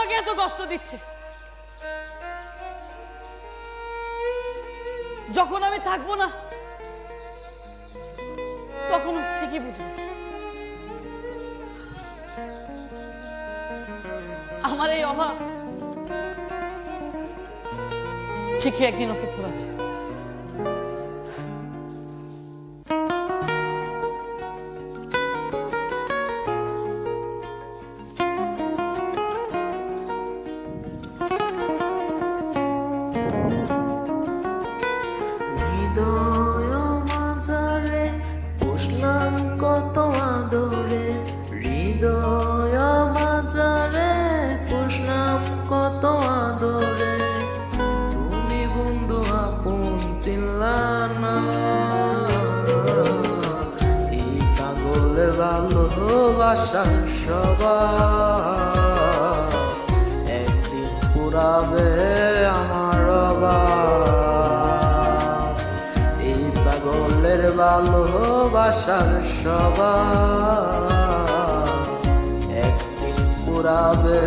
আমাকে এত কষ্ট দিচ্ছে? যখন আমি থাকবো না তখন ঠিকই বুঝবো আমার এই অভাব ঠিকই একদিন ওকে পুরাবে। কত আদরে হৃদয় মাঝারে পুষলাম কত আদরে, তুমি বন্ধু আপন চিনলা না। এই পাগলে ভালোবাসার স্বভাব একদিন পুরাবে আমার অভাব। এই পাগলের ভালোবাসার স্বভাব একদিন পুরাবে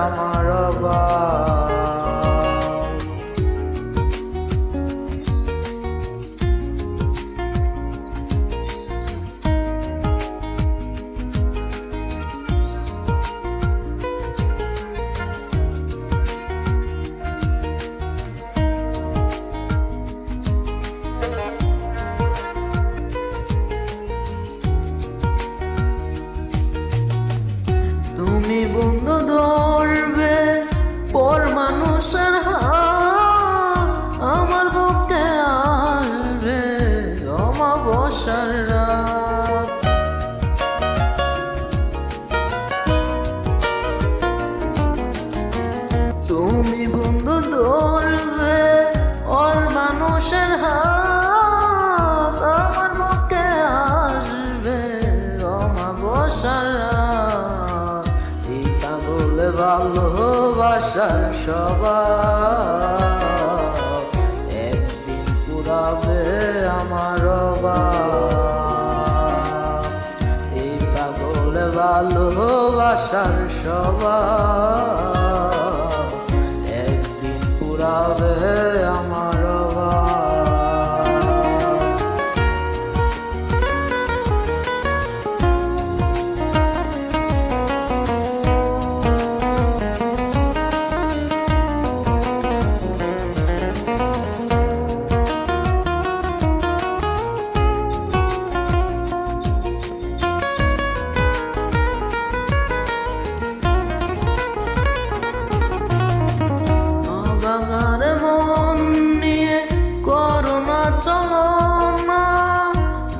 আমার অভাব। তুমি বন্ধু ধরবে পর মানুষের হাত, আমার বুকে আসবে অমাবস্যার রাত। তুমি বন্ধু ধরবে পর মানুষের হাত, আমার বুকে আসবে অমাবস্যার রাত। ভালোবাসার স্বভাব একদিন পুরাবে আমার অভাব। এই পাগলে ভালোবাসার স্বভাব একদিন পুরাবে আমার অভাব।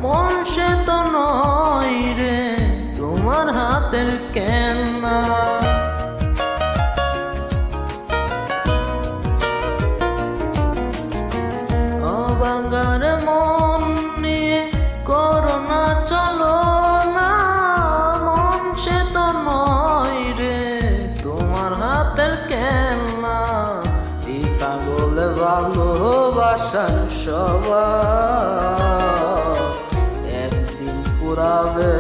মন সে তো নয় রে তোমার হাতের খেলনা, অবাঙার মন নিয়ে করো না চলো না। মন সে তো নয় রে তোমার হাতের খেলনা। এই পাগলে ভালোবাসার স্বভাব একদিন পুরাবে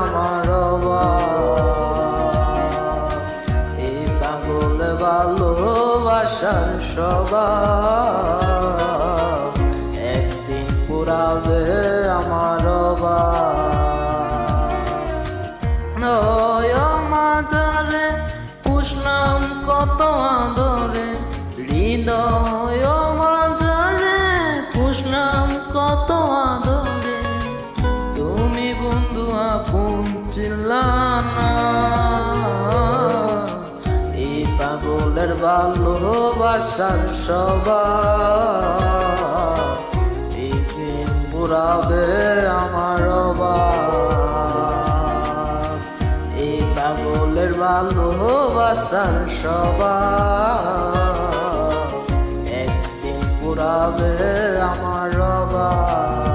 আমার অভাব। এই পাগলে ভালোবাসার স্বভাব একদিন পুরাবে আমার অভাব। মাঝারে পুষলাম কত আদরে হৃদয় মাঝারে পুষলাম কত আদরে, তুমি বন্ধু আপন চিনলা না। এই পাগলের ভালোবাসার স্বভাব একদিন পুরাবে আমার অভাব। এই পাগলের ভালোবাসার স্বভাব একদিন পুরাবে আমার অভাব।